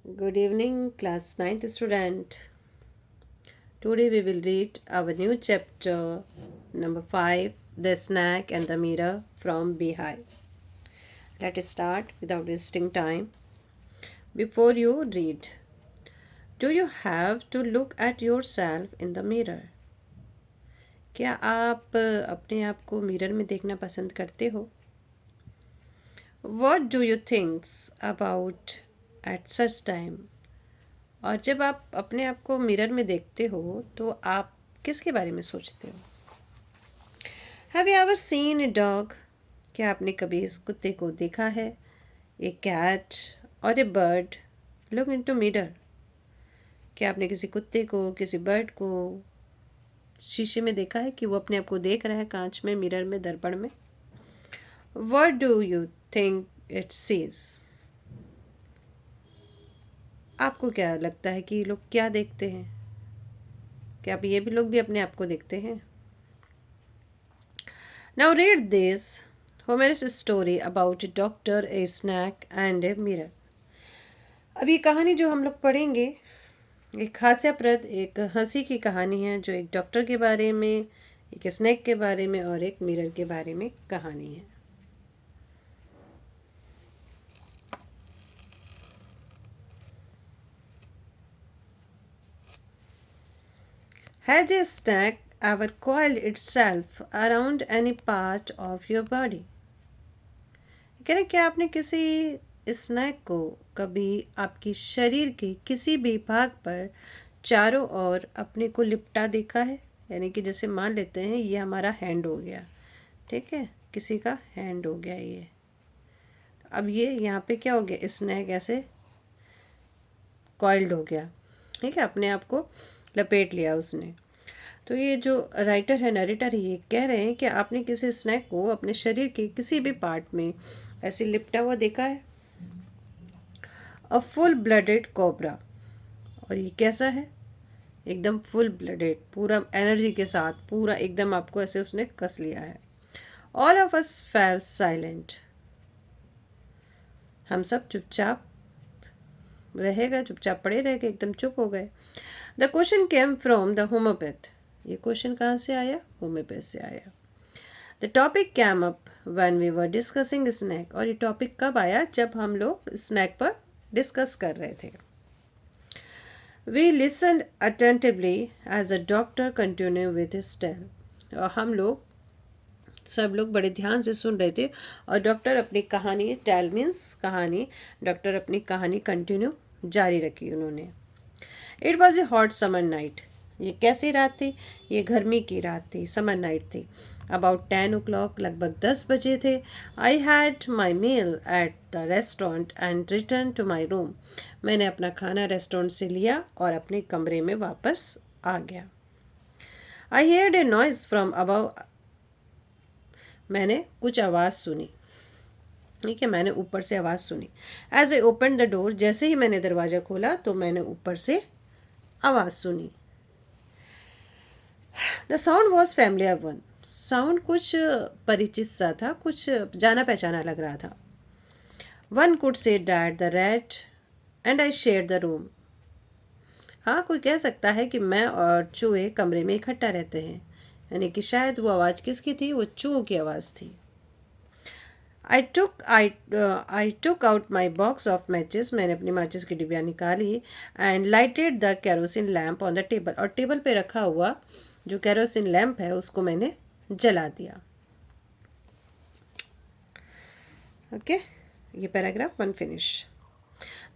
Good evening, class 9th student. Today we will read our new chapter number 5, The Snack and the Mirror from Beehive. Let us start without wasting time. Before you read, do you have to look at yourself in the mirror? क्या आप अपने आप को mirror में देखना पसंद करते हो? What do you think about at such time? और जब आप अपने आप को मिरर में देखते हो तो आप किसके बारे में सोचते हो? Have you ever seen a dog? क्या आपने कभी इस कुत्ते को देखा है? ए कैट और ए बर्ड लुक इनटू मिरर? क्या आपने किसी कुत्ते को, किसी बर्ड को शीशे में देखा है कि वो अपने आप को देख रहा है कांच में, मिरर में, दर्पण में? What do you think it sees? आपको क्या लगता है कि लोग क्या देखते हैं? क्या आप ये भी लोग भी अपने आप को देखते हैं? Now read this humorous story about a doctor, a snack and a mirror. अब ये कहानी जो हम लोग पढ़ेंगे एक हास्यप्रद, एक हंसी की कहानी है जो एक डॉक्टर के बारे में, एक स्नैक के बारे में और एक मिरर के बारे में कहानी है. Has a snack ever coiled itself around any part of your body? कह रहे क्या आपने किसी स्नैक को कभी आपकी शरीर के किसी भी भाग पर चारों ओर अपने को लिपटा देखा है? यानी कि जैसे मान लेते हैं ये हमारा हैंड हो गया, ठीक है, किसी का हैंड हो गया ये. अब ये यहाँ पे क्या हो गया, स्नैक ऐसे कॉइल्ड हो गया, ठीक है, अपने आप को लपेट लिया उसने. तो ये जो राइटर है, नरेटर है, ये कह रहे हैं कि आपने किसी स्नैक को अपने शरीर के किसी भी पार्ट में ऐसे लिपटा हुआ देखा है. A full blooded cobra. और ये कैसा है? एकदम फुल ब्लडेड, पूरा एनर्जी के साथ, पूरा एकदम आपको ऐसे उसने कस लिया है. All of us fail silent. हम सब चुपचाप रहेगा, चुपचाप पड़े रह गए, एकदम चुप हो गए. The question came from the homeopath. ये क्वेश्चन कहाँ से आया? होम्योपैथ से आया. The topic came up when we were discussing snake. और ये टॉपिक कब आया? जब हम लोग स्नैक पर डिस्कस कर रहे थे. We listened attentively as a doctor continue with his tale. और हम लोग सब लोग बड़े ध्यान से सुन रहे थे और डॉक्टर अपनी कहानी, टेल मीन्स कहानी, डॉक्टर अपनी कहानी कंटिन्यू जारी रखी उन्होंने. It was a hot summer night. ये कैसी रात थी? ये गर्मी की रात थी, समर नाइट थी. अबाउट 10 o'clock, लगभग 10 बजे थे. I had my meal at the restaurant and return to my room. मैंने अपना खाना रेस्टोरेंट से लिया और अपने कमरे में वापस आ गया. I heard a noise from above. मैंने कुछ आवाज़ सुनी, ठीक है, मैंने ऊपर से आवाज़ सुनी. As I open the door. जैसे ही मैंने दरवाज़ा खोला तो मैंने ऊपर से आवाज़ सुनी. The sound was familiar one. Sound कुछ परिचित सा था, कुछ जाना पहचाना लग रहा था. One could say that the rat and I share the room. हाँ, कोई कह सकता है कि मैं और चूहे कमरे में इकट्ठा रहते हैं. यानी कि शायद वो आवाज़ किसकी थी? वो चूहों की आवाज़ थी. I took out my box of matches. मैंने अपनी माचिस की डिबिया निकाली. And lighted the kerosene lamp on the table. और टेबल पे रखा हुआ जो कैरोसिन लैम्प है उसको मैंने जला दिया. ओके, ये paragraph 1 finish.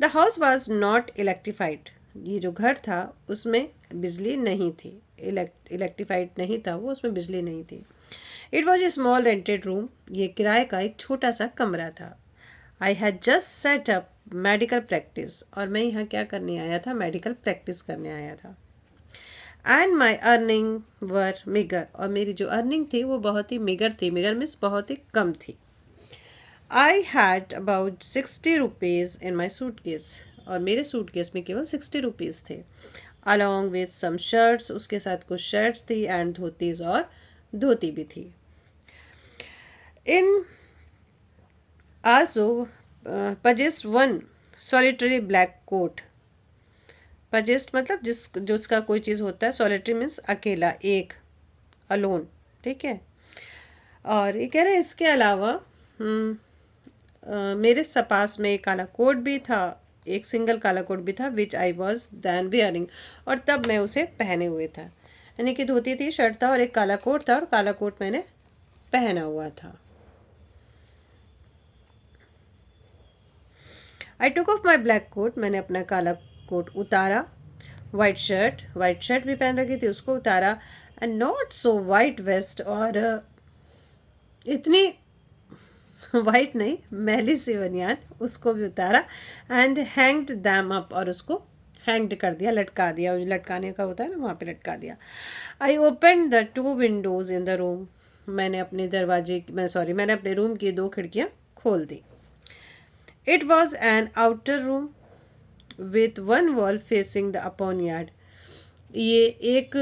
The house was not electrified. ये जो घर था उसमें बिजली नहीं थी, इलेक्ट्रीफाइड नहीं था वो, उसमें बिजली नहीं थी. It was a small rented room. ये किराए का एक छोटा सा कमरा था. I had just set up medical practice. और मैं यहाँ क्या करने आया था? मेडिकल प्रैक्टिस करने आया था. एंड माई अर्निंग वर मिगर. और मेरी जो अर्निंग थी वो बहुत ही मिगर थी. मिगर मीन्स बहुत ही कम थी. I had about 60 rupees in my suitcase. और मेरे सूट केस में केवल 60 रुपीज़ थे. Along with some shirts. उसके साथ कुछ शर्ट्स थी एंड धोतीज, और धोती भी थी. In also possessed one solitary black coat. Purchased मतलब जिसका कोई चीज़ होता है, सॉलिटरी मीन्स अकेला, एक, अलोन, ठीक है। और ये कह रहे हैं इसके अलावा मेरे पास में एक काला कोट भी था, एक सिंगल काला कोट भी था, विच आई वॉज दैन वियरिंग, और तब मैं उसे पहने हुए था। यानी कि धोती थी, शर्ट था और एक काला कोट था, और काला कोट मैंने पहना हुआ था। I took off my black coat, मैंने अपना काला कोट उतारा। वाइट शर्ट भी पहन रखी थी, उसको उतारा। And not so white vest, और इतनी वाइट नहीं, मैली सी बनियान, उसको भी उतारा। एंड हैंग्ड दैम अप, और उसको हैंग्ड कर दिया, लटका दिया, जो लटकाने का होता है ना, वहाँ पे लटका दिया। I open the 2 windows in the room, मैंने अपने रूम की 2 खिड़कियाँ खोल दी। It was an outer room with 1 wall facing the upon yard, ये एक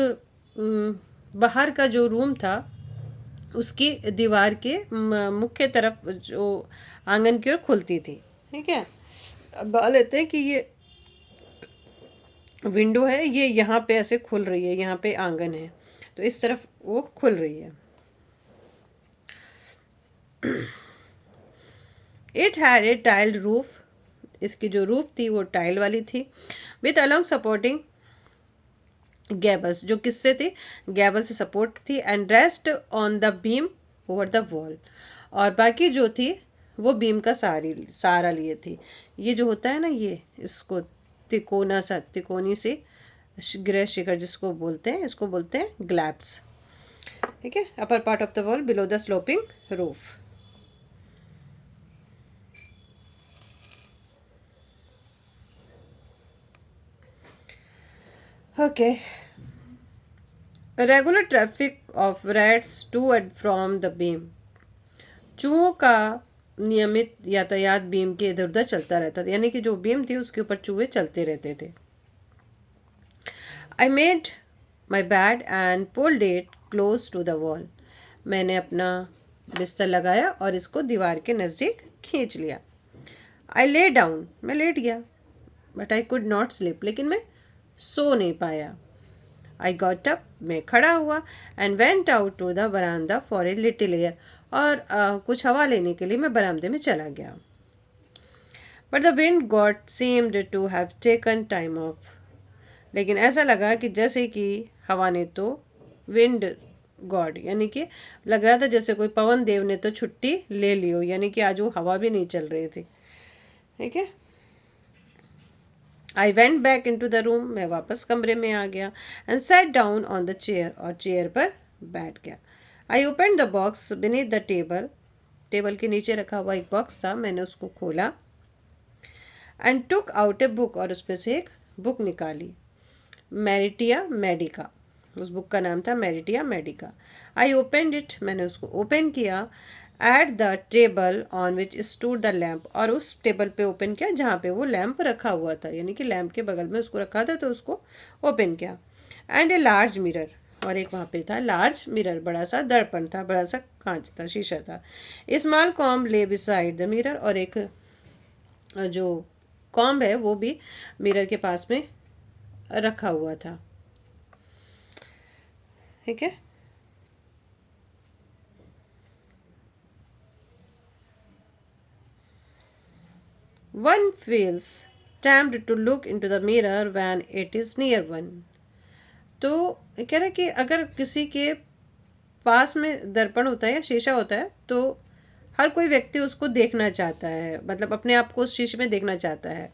बाहर का जो रूम था, उसकी दीवार के मुख्य तरफ जो आंगन की ओर खुलती थी, ठीक है। अब मान लेते हैं कि ये विंडो है, ये यहाँ पे ऐसे खुल रही है, यहाँ पे आंगन है, तो इस तरफ वो खुल रही है। It had a tiled roof, इसकी जो रूफ थी वो टाइल वाली थी। विथ अलॉन्ग सपोर्टिंग गैबल्स, जो किससे थी, गैबल से सपोर्ट थी। And rest on the beam over the wall, और बाकी जो थी वो बीम का सहारा लिए थी। ये जो होता है ना, ये इसको तिकोनी से गृह शिखर जिसको बोलते हैं, इसको बोलते हैं ग्लैब्स, ठीक है। Upper part of the wall below the sloping roof. Okay. Regular traffic of rats to and from the beam, चूहों का नियमित यातायात बीम के इधर उधर चलता रहता था, यानी कि जो बीम थी उसके ऊपर चूहे चलते रहते थे। I made my bed and pulled it close to the wall, मैंने अपना बिस्तर लगाया और इसको दीवार के नज़दीक खींच लिया। आई ले डाउन, मैं लेट गया। But I could not sleep, लेकिन मैं सो नहीं पाया। आई गॉट अप, मैं खड़ा हुआ। And went out to the बरामदा फॉर ए लिटिल एयर, और कुछ हवा लेने के लिए मैं बरामदे में चला गया। But the wind god seemed to have taken time off, लेकिन ऐसा लगा कि जैसे कि हवा ने तो, विंड गॉड यानी कि लग रहा था जैसे कोई पवन देव ने तो छुट्टी ले ली हो, यानी कि आज वो हवा भी नहीं चल रही थी, ठीक है। I went back into the room, मैं वापस कमरे में आ गया। And set down on the chair, और चेयर पर बैठ गया। I open the box beneath the table, table के नीचे रखा हुआ एक बॉक्स था, मैंने उसको खोला। And took out a book, और उसमें से एक बुक निकाली, मैरिटिया मेडिका, उस बुक का नाम था मैरिटिया मेडिका। आई ओपन इट, मैंने उसको ओपन किया। At the table on which stood the lamp, और उस टेबल पे ओपन किया जहाँ पे वो लैम्प रखा हुआ था, यानी कि लैम्प के बगल में उसको रखा था, तो उसको ओपन किया। एंड ए लार्ज मिरर, और एक वहाँ पे था लार्ज मिरर, बड़ा सा दर्पण था, बड़ा सा कांच था, शीशा था। स्मॉल कॉम्ब ले बिसाइड द मिरर, और एक जो कॉम्ब है वो भी मिरर के पास में रखा हुआ था, ठीक है। One feels tempted to look into the mirror when it is near one. तो कह रहे कि अगर किसी के पास में दर्पण होता है या शीशा होता है, तो हर कोई व्यक्ति उसको देखना चाहता है, मतलब अपने आप को उस शीशे में देखना चाहता है।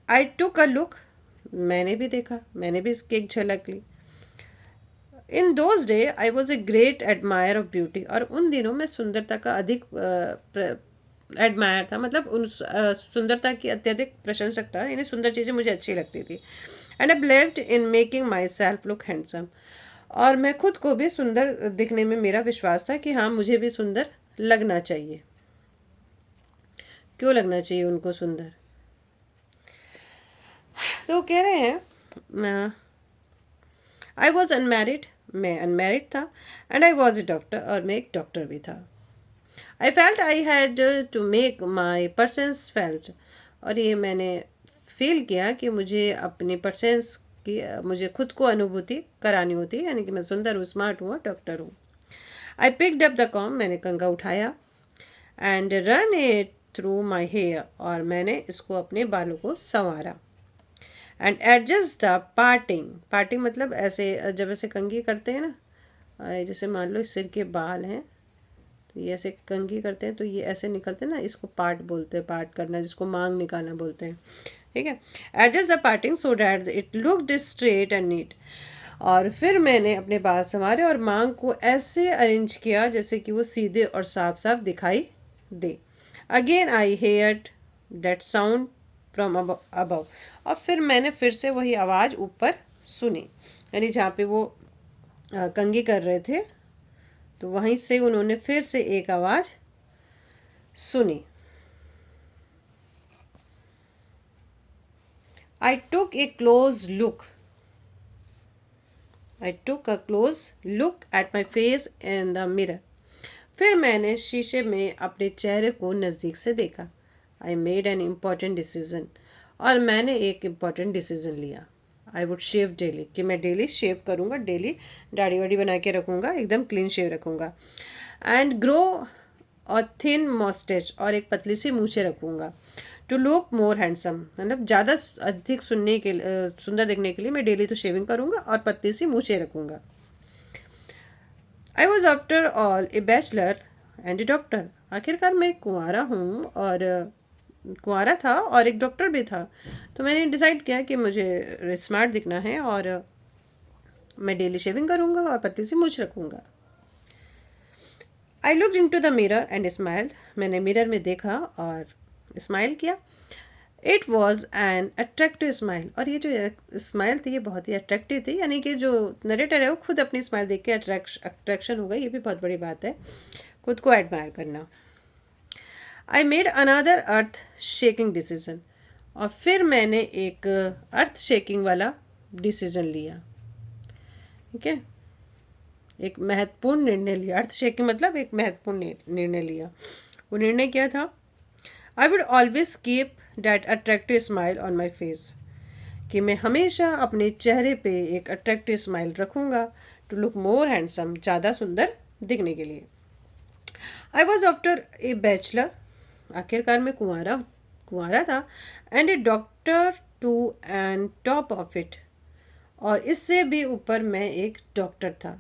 आई टुक अ लुक, मैंने भी देखा, मैंने भी इसकी एक झलक ली। In those day I was a great admire of beauty, और उन दिनों मैं सुंदरता का अधिक एडमायर था, मतलब उन सुंदरता की अत्यधिक प्रशंसक था, यानी सुंदर चीज़ें मुझे अच्छी लगती थी। And I believed in making my self look handsome, और मैं खुद को भी सुंदर दिखने में मेरा विश्वास था कि हाँ, मुझे भी सुंदर लगना चाहिए। क्यों लगना चाहिए उनको सुंदर? तो कह रहे हैं आई वॉज अनमैरिड, मैं अनमैरिड था। And I was a doctor, और मैं एक डॉक्टर भी था। I felt I had to make my presence felt, और ये मैंने फील किया कि मुझे अपनी परसेंस की मुझे खुद को अनुभूति करानी होती है, यानी कि मैं सुंदर हूँ, स्मार्ट हूँ, डॉक्टर हूँ। I picked up the comb, मैंने कंगा उठाया, and run it through my hair, और मैंने इसको अपने बालों को संवारा। And adjust the parting, parting मतलब ऐसे जब ऐसे कंघी करते हैं ना, जैसे मान लो सिर के बाल हैं तो ये ऐसे कंघी करते हैं तो ये ऐसे निकलते हैं ना, इसको पार्ट बोलते हैं, पार्ट करना, जिसको मांग निकालना बोलते हैं, ठीक है। Adjust the parting so that it looked straight and neat, और फिर मैंने अपने बाल संवारे और मांग को ऐसे अरेंज किया जैसे कि वो सीधे और साफ साफ दिखाई दे। Again I heard that sound from above, और फिर मैंने फिर से वही आवाज़ ऊपर सुनी, यानी जहाँ पे वो कंघी कर रहे थे तो वहीं से उन्होंने फिर से एक आवाज़ सुनी। I took a close look, I took a close look at my face in the mirror, फिर मैंने शीशे में अपने चेहरे को नज़दीक से देखा। I made an important decision, और मैंने एक इम्पॉर्टेंट डिसीज़न लिया। आई वुड शेव डेली, कि मैं डेली शेव करूँगा, डेली दाढ़ी वाड़ी बना के रखूँगा, एकदम क्लीन शेव रखूँगा। एंड ग्रो अ थिन मॉस्टेच, और एक पतली सी मूछें रखूँगा। टू लुक मोर हैंडसम, मतलब ज़्यादा अधिक सुनने के सुंदर दिखने के लिए मैं डेली तो शेविंग करूँगा और पतली सी मूछें रखूँगा। आई was after all A bachelor and a doctor, आखिरकार मैं कुंवारा हूँ और कुंवारा था और एक डॉक्टर भी था, तो मैंने डिसाइड किया कि मुझे स्मार्ट दिखना है और मैं डेली शेविंग करूँगा और पतली सी मूछ रखूँगा। I looked into the mirror and smiled, मैंने मिरर में देखा और स्माइल किया। It was an attractive smile, और ये जो स्माइल थी ये बहुत ही अट्रैक्टिव थी, यानी कि जो नरेटर है वो खुद अपनी स्माइल देख के अट्रैक्शन हो गई, ये भी बहुत बड़ी बात है, खुद को एडमायर करना। I made another earth shaking decision, और फिर मैंने एक अर्थ शेकिंग वाला डिसीजन लिया, ठीक है, एक महत्वपूर्ण निर्णय लिया। अर्थ शेकिंग मतलब एक महत्वपूर्ण निर्णय लिया। वो निर्णय क्या था? I would always keep that attractive smile on my face, कि मैं हमेशा अपने चेहरे पे एक अट्रैक्टिव स्माइल रखूँगा, टू लुक मोर हैंडसम, ज़्यादा सुंदर दिखने के लिए। I was after a bachelor, आखिरकार मैं कुंवारा था, and a doctor too and top of it, और इससे भी ऊपर मैं एक डॉक्टर था।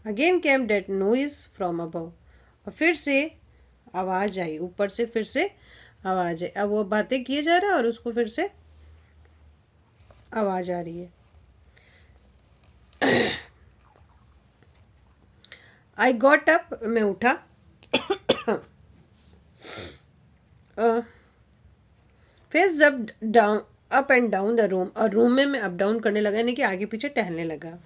Again came that noise from above, और फिर से आवाज़ आई ऊपर से, फिर से आवाज़ आई। अब वो बातें किए जा रहा है और उसको फिर से आवाज़ आ रही है। आई गॉट अप, मैं उठा। फेस जब down up and down the room, और रूम में मैं अप डाउन करने लगा, यानी कि आगे पीछे टहलने लगा।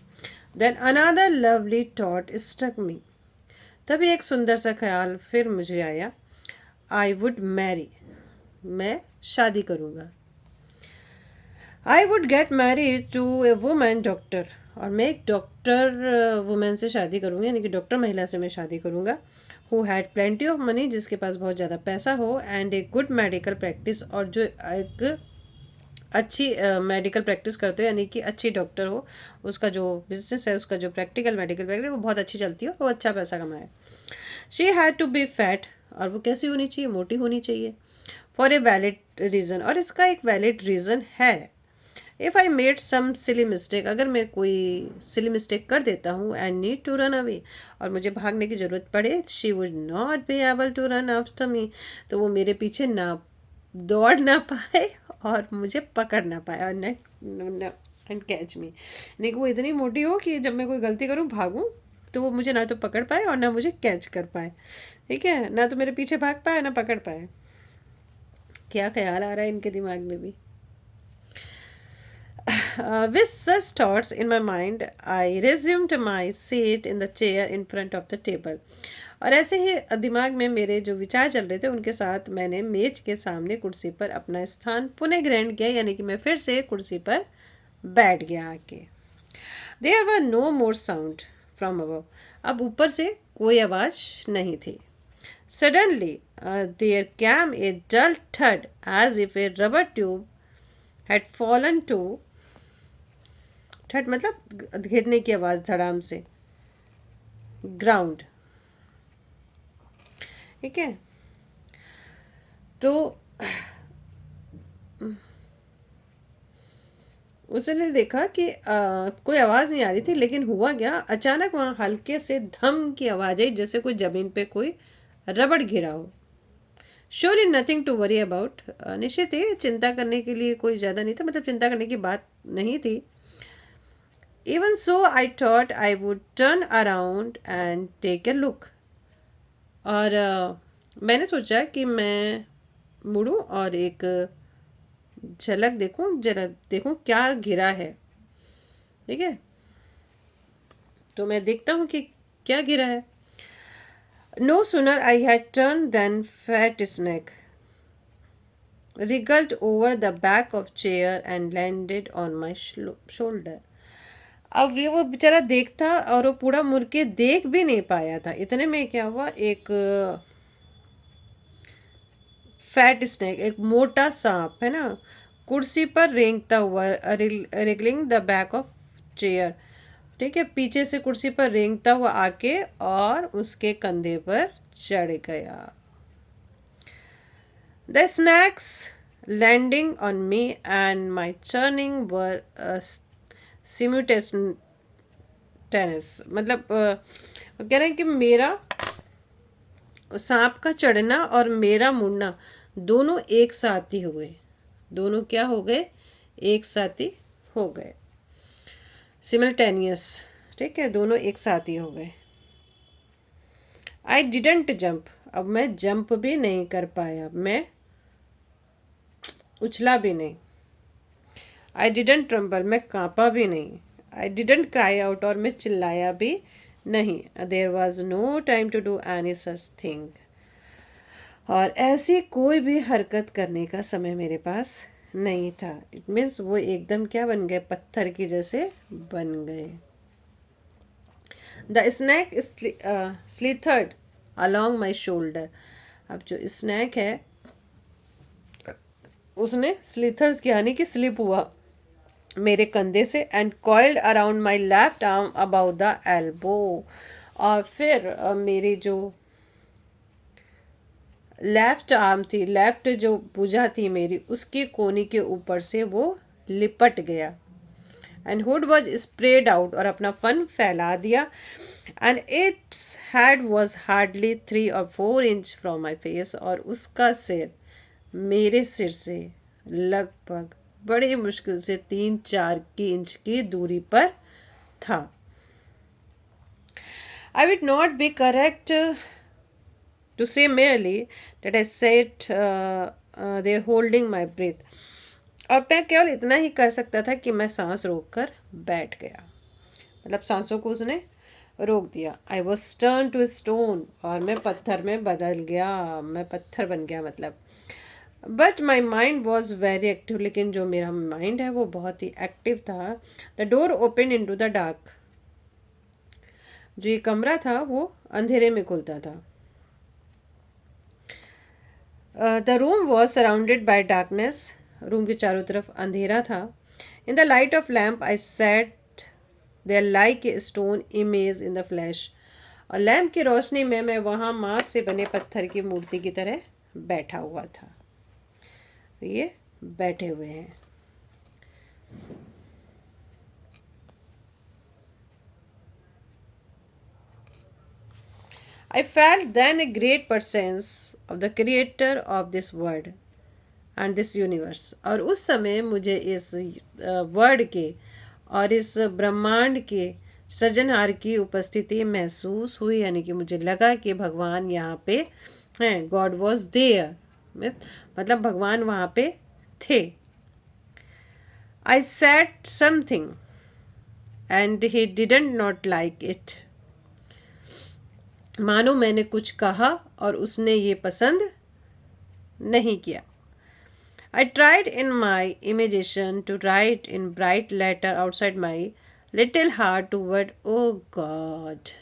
Then another lovely thought struck me, तभी एक सुंदर सा ख्याल फिर मुझे आया। आई वुड मैरी, मैं शादी करूँगा। I would get married to a woman doctor, और मैं एक डॉक्टर वुमेन से शादी करूँगी, यानी कि डॉक्टर महिला से मैं शादी करूँगा। Who had plenty of money, जिसके पास बहुत ज़्यादा पैसा हो, and a good medical practice, और जो एक अच्छी मेडिकल प्रैक्टिस करते हो, यानी कि अच्छी डॉक्टर हो, उसका जो बिजनेस है, उसका जो मेडिकल प्रैक्टिस वो बहुत अच्छी चलती है और वो अच्छा पैसा कमाए। She had to be fat, और वो कैसी होनी चाहिए? मोटी होनी चाहिए। फॉर ए वैलिड रीज़न, और इसका एक वैलिड रीज़न है। If I made some silly mistake, अगर मैं कोई सिली मिस्टेक कर देता हूँ, and need to run away, और मुझे भागने की ज़रूरत पड़े, she would not be able to run after me, तो वो मेरे पीछे ना दौड़ ना पाए और मुझे पकड़ ना पाए, और एंड कैच मी, यानी कि वो इतनी मोटी हो कि जब मैं कोई गलती करूँ, भागूँ, तो वो मुझे ना तो पकड़ पाए और ना मुझे कैच कर पाए, ठीक है, ना तो मेरे पीछे भाग पाए ना पकड़ पाए। क्या ख्याल आ रहा है इनके दिमाग में भी। With such thoughts in my mind, I resumed my seat in the chair in front of the table. और ऐसे ही दिमाग में मेरे जो विचार चल रहे थे उनके साथ मैंने मेज के सामने कुर्सी पर अपना स्थान पुनः ग्रहण किया, यानी कि मैं फिर से कुर्सी पर बैठ गया आके। There were no more sound from above. अब ऊपर से कोई आवाज़ नहीं थी। Suddenly, there came a dull thud as if a rubber tube had fallen to that मतलब गिरने की आवाज धड़ाम से ग्राउंड. ठीक है. तो उसने देखा कि कोई आवाज़ नहीं आ रही थी, लेकिन हुआ क्या, अचानक वहाँ हल्के से धम की आवाज़ आई, जैसे कोई ज़मीन पे कोई रबड़ गिरा हो. Surely nothing to worry about. निश्चित ही चिंता करने के लिए कोई ज़्यादा नहीं था, मतलब चिंता करने की बात नहीं थी. Even so I thought I would turn around and take a look. और मैंने सोचा कि मैं मुड़ूं और एक झलक देखूं, जरा देखूं क्या गिरा है. ठीक है. तो मैं देखता हूं कि क्या गिरा है. No sooner I had turn than fat snake wriggled over the back of chair and landed on my shoulder. अब ये वो बेचारा देखता और वो पूरा मुड़ के देख भी नहीं पाया था. इतने में क्या हुआ, एक फैट स्नेक, एक मोटा सांप है ना, कुर्सी पर रेंगता हुआ, wriggling the back of chair. ठीक है. पीछे से कुर्सी पर रेंगता हुआ आके और उसके कंधे पर चढ़ गया. The snacks landing on me and my turning were simultaneous. मतलब कह रहे हैं कि मेरा सांप का चढ़ना और मेरा मुड़ना दोनों एक साथ ही हुए. दोनों क्या हो गए, एक साथ ही हो गए. सिमल्टेनियस. ठीक है. दोनों एक साथ ही हो गए. I didn't jump. अब मैं जंप भी नहीं कर पाया, मैं उछला भी नहीं. I didn't tremble. मैं कांपा भी नहीं. I didn't cry out. और मैं चिल्लाया भी नहीं. There was no time to do any such thing. और ऐसी कोई भी हरकत करने का समय मेरे पास नहीं था. इट मीन्स वो एकदम क्या बन गए, पत्थर की जैसे बन गए. The snake slithered along my shoulder. अब जो स्नैक है उसने स्लीथर्स यानी कि स्लिप हुआ मेरे कंधे से, and coiled around my left arm about the elbow. और फिर मेरी जो लेफ्ट आर्म थी, लेफ्ट जो भुजा थी मेरी, उसके कोने के ऊपर से वो लिपट गया. And hood was spread out. और अपना फन फैला दिया. And its head was hardly 3 or 4 inch from my face. और उसका सिर मेरे सिर से लगभग बड़ी मुश्किल से 3-4 इंच की दूरी पर था. I would not be correct to say merely that I sat there holding my breath. और मैं केवल इतना ही कर सकता था कि मैं सांस रोक कर बैठ गया. मतलब सांसों को उसने रोक दिया. I was turned to stone. और मैं पत्थर में बदल गया, मैं पत्थर बन गया मतलब. But my mind was very active. लेकिन जो मेरा माइंड है वो बहुत ही एक्टिव था. The door open into the dark. जो ये कमरा था वो अंधेरे में खुलता था. The room was surrounded by darkness. Room के चारों तरफ अंधेरा था. In the light of lamp I sat there like a stone image in the flesh. और लैम्प की रोशनी में मैं वहाँ मांस से बने पत्थर की मूर्ति की तरह बैठा हुआ था. ये बैठे हुए हैं. I felt then a great presence of the creator of this world and this universe. और उस समय मुझे इस वर्ड के और इस ब्रह्मांड के सृजनहार की उपस्थिति महसूस हुई. यानी कि मुझे लगा कि भगवान यहाँ पे हैं. God was there. मतलब भगवान वहाँ पे थे. I said something and he didn't not like it. मानो मैंने कुछ कहा और उसने ये पसंद नहीं किया. I tried in my imagination to write in bright letter outside my little heart to word, oh God.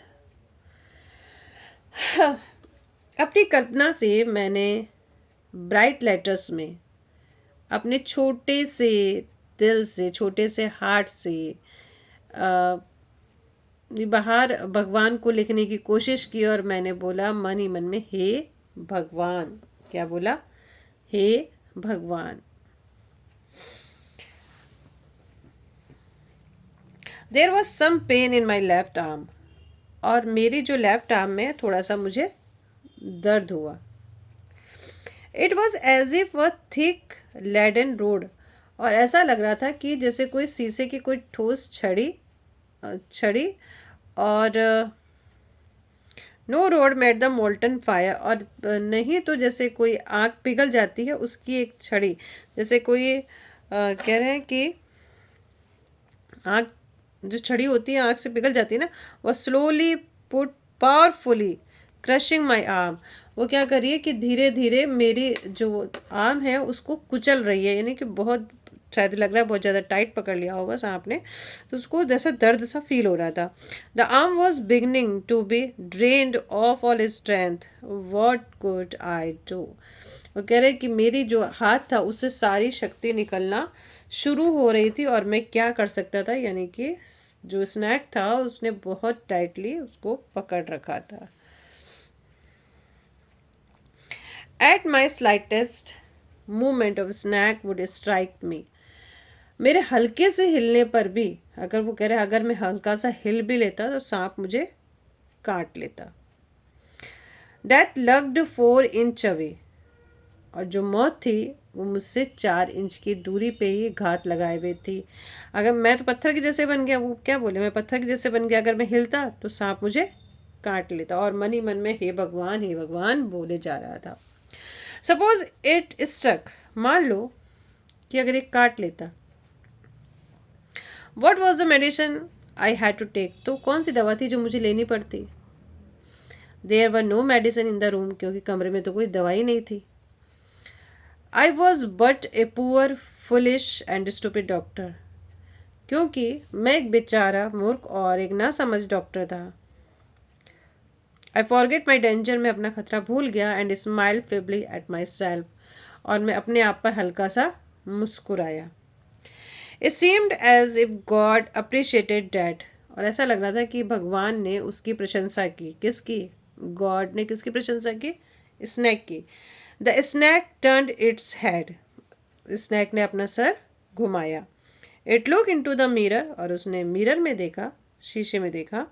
अपनी कल्पना से मैंने ब्राइट लेटर्स में अपने छोटे से दिल से, छोटे से हार्ट से अ, बाहर भगवान को लिखने की कोशिश की और मैंने बोला मन ही मन में, हे भगवान। क्या बोला? हे भगवान। There was some pain in my left arm, और मेरी जो लेफ्ट आर्म में थोड़ा सा मुझे दर्द हुआ। It was as if a thick leaden rod, और ऐसा लग रहा था कि जैसे कोई शीशे की कोई ठोस छड़ी छड़ी और no rod made the molten fire, और नहीं तो जैसे कोई आग पिघल जाती है उसकी एक छड़ी, जैसे कोई कह रहे हैं कि आग जो छड़ी होती है आग से पिघल जाती है ना, वो स्लोली पुट पावरफुली क्रशिंग माई आर्म। वो क्या कर रही है कि धीरे धीरे मेरी जो आर्म है उसको कुचल रही है, यानी कि बहुत, शायद लग रहा है बहुत ज़्यादा टाइट पकड़ लिया होगा सांप ने, तो उसको जैसा दर्द सा फील हो रहा था। The arm was beginning to be drained of all strength, what could I do. वो कह रहे कि मेरी जो हाथ था उससे सारी शक्ति निकलना शुरू हो रही थी और मैं क्या कर सकता था, यानी कि जो स्नैक था उसने बहुत टाइटली उसको पकड़ रखा था। At my slightest movement of snack would strike मी, मेरे हल्के से हिलने पर भी, अगर वो कह रहे अगर मैं हल्का सा हिल भी लेता तो सांप मुझे काट लेता। डैट लग्ड 4 इंच अवे, और जो मौत थी वो मुझसे 4 इंच की दूरी पे ही घात लगाए हुए थी। अगर मैं तो पत्थर के जैसे बन गया, वो क्या बोले, मैं पत्थर के जैसे बन गया, अगर मैं हिलता तो सांप मुझे काट लेता। और मन ही मन में हे भगवान बोले जा रहा था। सपोज इट स्ट्रक, मान लो कि अगर एक काट लेता। What was the medicine I had to take, तो कौन सी दवा थी जो मुझे लेनी पड़ती। There were no medicine in the room, क्योंकि कमरे में तो कोई दवाई नहीं थी। I was but a poor foolish and stupid doctor, क्योंकि मैं एक बेचारा मूर्ख और एक ना समझ डॉक्टर था। आई फॉरगेट माई डेंजर, मैं अपना खतरा भूल गया, and smile feebly at my self, और मैं अपने आप पर हल्का सा मुस्कुराया। It seemed as if God appreciated that, और ऐसा लग रहा था कि भगवान ने उसकी प्रशंसा की। किसकी? गॉड ने किसकी प्रशंसा की? स्नैक की। The snake turned its head, snake ने अपना सर घुमाया। It look into the mirror, और उसने मिरर में देखा, शीशे में देखा।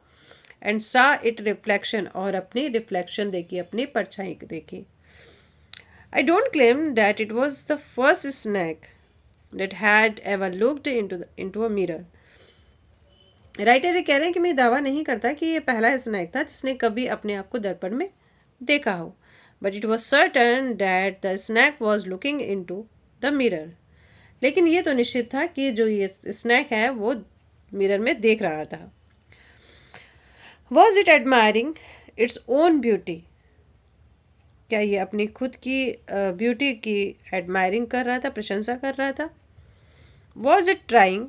एंड सा इट रिफ्लेक्शन, और अपनी रिफ्लेक्शन देखी, अपनी परछाई देखी। I don't claim that it was the first snake that had ever looked into a mirror. Writer ये कह रहे हैं कि मैं दावा नहीं करता कि ये पहला स्नैक था जिसने कभी अपने आप को दर्पण में देखा हो, but it was certain that the snake was looking into the mirror. लेकिन ये तो निश्चित था कि जो ये स्नैक है वो मिरर में देख रहा था। Was it admiring its own beauty, क्या ये अपनी खुद की ब्यूटी की एडमायरिंग कर रहा था, प्रशंसा कर रहा था। Was it trying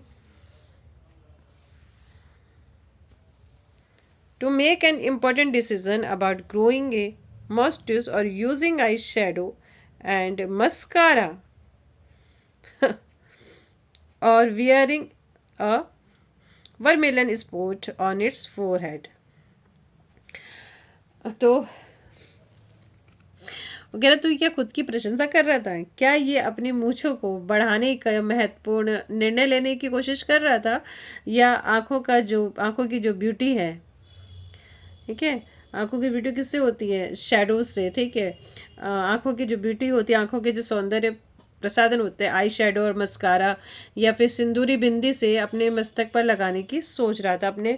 to make an important decision about growing a mustache or using eyeshadow and mascara or wearing a vermilion spot on its forehead? तो वो कह रहा तू क्या खुद की प्रशंसा कर रहा था, क्या ये अपनी मूछों को बढ़ाने का महत्वपूर्ण निर्णय लेने की कोशिश कर रहा था, या आंखों की जो ब्यूटी है, ठीक है, आंखों की ब्यूटी किससे होती है? शेडोज से, ठीक है। आंखों की जो ब्यूटी होती है, आंखों के जो सौंदर्य प्रसाधन होते हैं, आई शेडो और मस्कारा या फिर सिंदूरी बिंदी से अपने मस्तक पर लगाने की सोच रहा था, अपने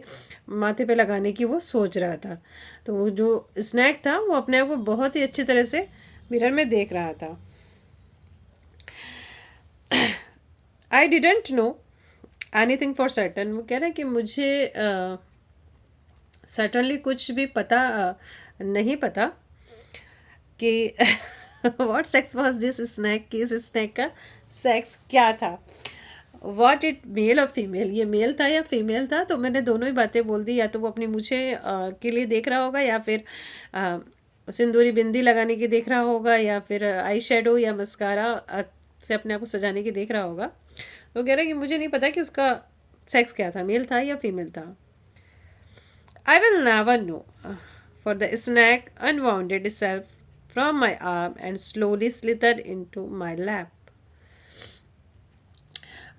माथे पे लगाने की वो सोच रहा था। तो वो जो स्नैक था वो अपने आप को बहुत ही अच्छी तरह से मिरर में देख रहा था। I didn't know anything for certain, वो कह रहे हैं कि मुझे सर्टनली कुछ भी पता नहीं पता कि what sex was this snake, कि इस स्नैक का सेक्स क्या था। व्हाट इट मेल और फीमेल, ये मेल था या फीमेल था, तो मैंने दोनों ही बातें बोल दी। या तो वो अपनी मूछें के लिए देख रहा होगा, या फिर सिंदूरी बिंदी लगाने की देख रहा होगा, या फिर आई शेडो या मस्कारा से अपने आप को सजाने की देख रहा होगा। वो कह रहा है कि मुझे नहीं पता कि उसका सेक्स क्या था, मेल था या फीमेल था। I will never know, for the snake unwounded itself from my arm and slowly slithered into my lap.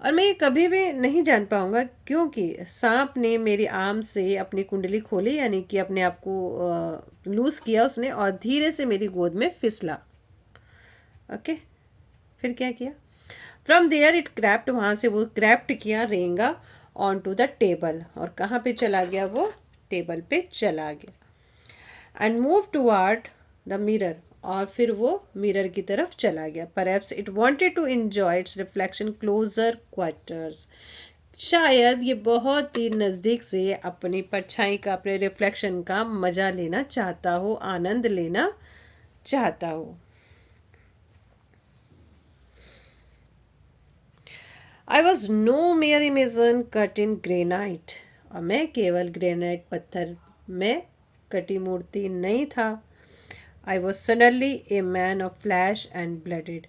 और मैं ये कभी भी नहीं जान पाऊंगा क्योंकि सांप ने मेरी आर्म से अपनी कुंडली खोली, यानी कि अपने आप को लूज किया उसने, और धीरे से मेरी गोद में फिसला। ओके, फिर क्या किया? फ्रॉम देयर इट क्रैप्ट, वहाँ से वो क्रैप्ट किया, रेंगा ऑन टू द टेबल, और कहाँ पे चला गया? वो टेबल पे चला गया। And move toward the mirror, और फिर वो मिरर की तरफ चला गया। Perhaps it wanted to enjoy its reflection closer quarters, शायद ये बहुत ही नज़दीक से अपनी परछाई का, अपने रिफ्लेक्शन का मज़ा लेना चाहता हो, आनंद लेना चाहता हो। I was no mere image cut in granite, और मैं केवल ग्रेनाइट पत्थर में कटी मूर्ति नहीं था। I was suddenly a man of flash and blooded,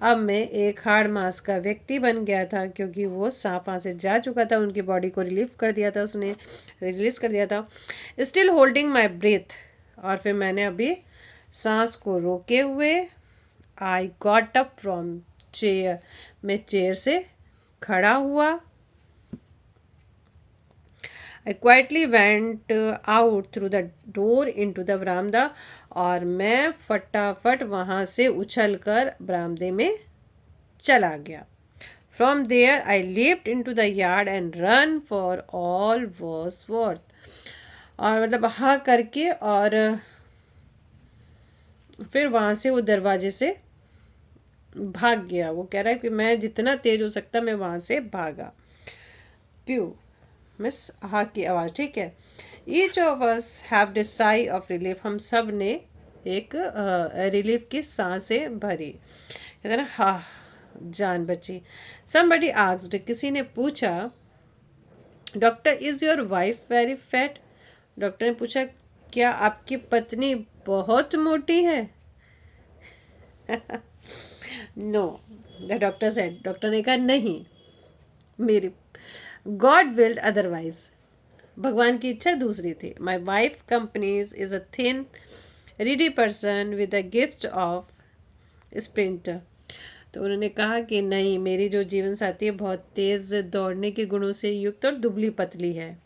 अब मैं एक हार्ड मांस का व्यक्ति बन गया था, क्योंकि वो सांप वहाँ से जा चुका था, उनकी बॉडी को रिलीव कर दिया था, उसने रिलीज कर दिया था। स्टिल होल्डिंग माई ब्रेथ, और फिर मैंने अभी सांस को रोके हुए, I got up from chair, मैं चेयर से खड़ा हुआ। I quietly went out through the door into the veranda, और मैं फटाफट वहाँ से उछल कर बरामदे में चला गया। From there I leaped into the yard and run for all was worth, और मतलब हाँ करके, और फिर वहाँ से वो दरवाजे से भाग गया। वो कह रहा है कि मैं जितना तेज हो सकता मैं वहाँ से भागा। प्यू, मिस हा की आवाज़, ठीक है। Each of us have the sigh of relief, हम सब ने एक रिलीफ की सांसें भरी। कहते हैं ना, हा, जान बची। समबडी आस्क्ड, किसी ने पूछा, doctor is your wife very fat, doctor ने पूछा क्या आपकी पत्नी बहुत मोटी है? No, the doctor said, doctor ने कहा नहीं, मेरी गॉड विल्ड अदरवाइज, भगवान की इच्छा दूसरी थी। My wife companies is a thin Reedy person with a gift of sprinter, तो उन्होंने कहा कि नहीं, मेरी जो जीवन साथी है बहुत तेज दौड़ने के गुणों से युक्त और दुबली पतली है।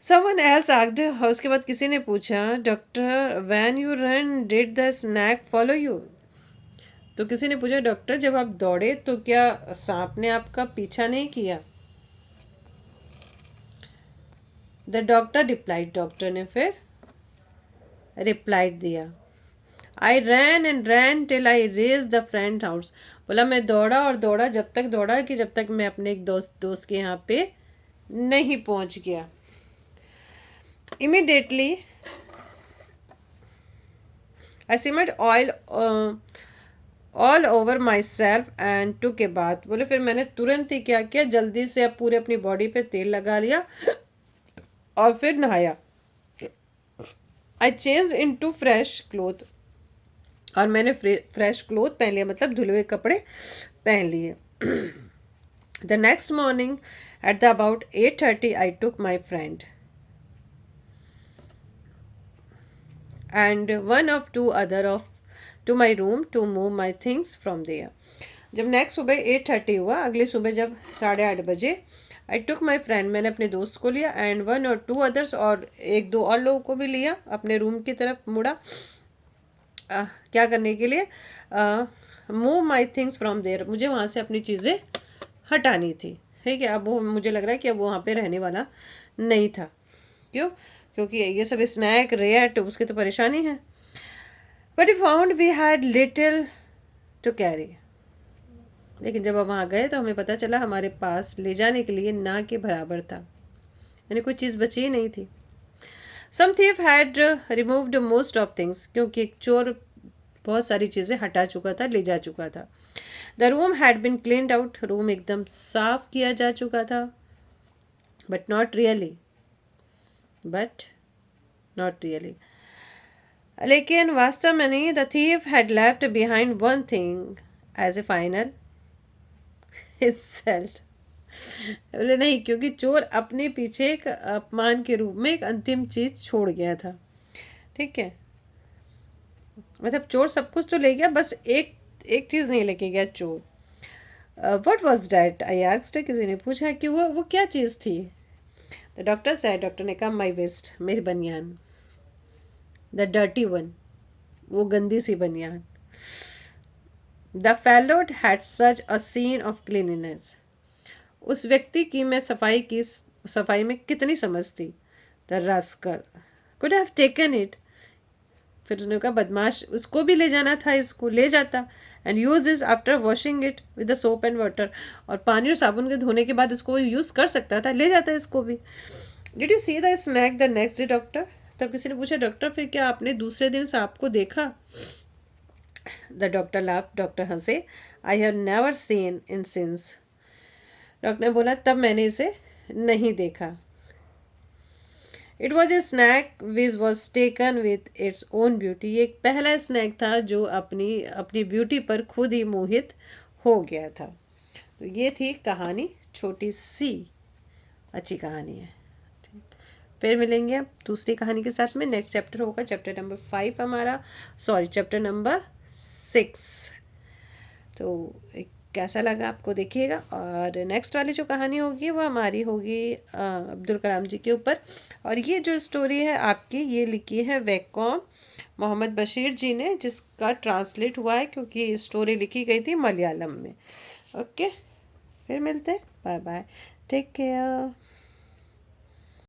Someone else asked, और उसके बाद किसी ने पूछा, doctor when you run did the snake follow you, तो किसी ने पूछा, डॉक्टर जब आप दौड़े तो क्या सांप ने आपका पीछा नहीं किया? द डॉक्टर रिप्लाइड, डॉक्टर ने फिर रिप्लाइड दिया, I ran and ran till I reached the friend house, बोला मैं दौड़ा और दौड़ा, जब तक दौड़ा कि जब तक मैं अपने एक दोस्त के यहाँ पे नहीं पहुँच गया। Immediately I simmered oil all over my self and took a bath, बोले फिर मैंने तुरंत ही क्या किया, जल्दी से अब पूरे अपनी बॉडी पे तेल लगा लिया और फिर नहाया। I change into fresh cloth, और मैंने फ्रेश क्लोथ पहन लिया, मतलब धुले हुए कपड़े पहन लिए। The next morning at the about 8:30 I took my friend and one of two other of to my room to move my things from there. जब नेक्स्ट सुबह 8:30 हुआ, अगली सुबह जब 8:30 बजे, आई टुक माई फ्रेंड, मैंने अपने दोस्त को लिया, एंड वन और टू अदर्स, और एक दो और लोगों को भी लिया, अपने रूम की तरफ मुड़ा। क्या करने के लिए? Move my things from there, मुझे वहाँ से अपनी चीज़ें हटानी थी, ठीक है। अब वो मुझे लग रहा है कि अब वो वहाँ पे रहने वाला नहीं था। क्यों? क्योंकि ये सब स्नैक रेट उसकी तो परेशानी है। But we found we had little to carry, लेकिन जब हम वहाँ गए तो हमें पता चला हमारे पास ले जाने के लिए ना के बराबर था, यानी कोई चीज़ बची ही नहीं थी। Some thief had removed most of things, क्योंकि एक चोर बहुत सारी चीज़ें हटा चुका था, ले जा चुका था। The room had been cleaned out, room एकदम साफ किया जा चुका था। बट नॉट रियली, लेकिन वास्तव में नहीं, the thief had left behind one thing as a final itself. बोले नहीं, क्योंकि चोर अपने पीछे एक अपमान के रूप में एक अंतिम चीज छोड़ गया था। ठीक है, मतलब चोर सब कुछ तो ले गया, बस एक एक चीज नहीं लेके गया चोर। What was that, I asked, किसी ने पूछा कि वो क्या चीज थी। द डॉक्टर सेड, डॉक्टर ने कहा, माय वेस्ट, मेरी बनियान, द डर्टी वन, वो गंदी सी बनियान। The fellow had such a scene of cleanliness, उस व्यक्ति की मैं सफाई में कितनी समझ थी। The rascal could have taken it, फिर उसने कहा बदमाश, उसको भी ले जाना था, इसको ले जाता, and use is after washing it with the soap and water, और पानी और साबुन के धोने के बाद इसको यूज़ कर सकता था, ले जाता इसको भी। Did you see the snake the next day doctor, तब किसी ने पूछा, डॉक्टर फिर क्या आपने दूसरे दिन सांप को देखा। द डॉक्टर लाफ, डॉक्टर हंसे, I have never seen in since, doctor ने बोला तब मैंने इसे नहीं देखा। It was a snack which was taken with its own beauty, ये एक पहला स्नैक था जो अपनी अपनी ब्यूटी पर खुद ही मोहित हो गया था। तो ये थी कहानी, छोटी सी अच्छी कहानी है। फिर मिलेंगे अब दूसरी कहानी के साथ में। नेक्स्ट चैप्टर होगा चैप्टर नंबर 5 हमारा, सॉरी चैप्टर नंबर 6। तो कैसा लगा आपको देखिएगा। और नेक्स्ट वाली जो कहानी होगी वो हमारी होगी अब्दुल कलाम जी के ऊपर। और ये जो स्टोरी है आपकी, ये लिखी है वैकोम मोहम्मद बशीर जी ने, जिसका ट्रांसलेट हुआ है, क्योंकि स्टोरी लिखी गई थी मलयालम में। ओके, फिर मिलते हैं, बाय बाय, टेक केयर।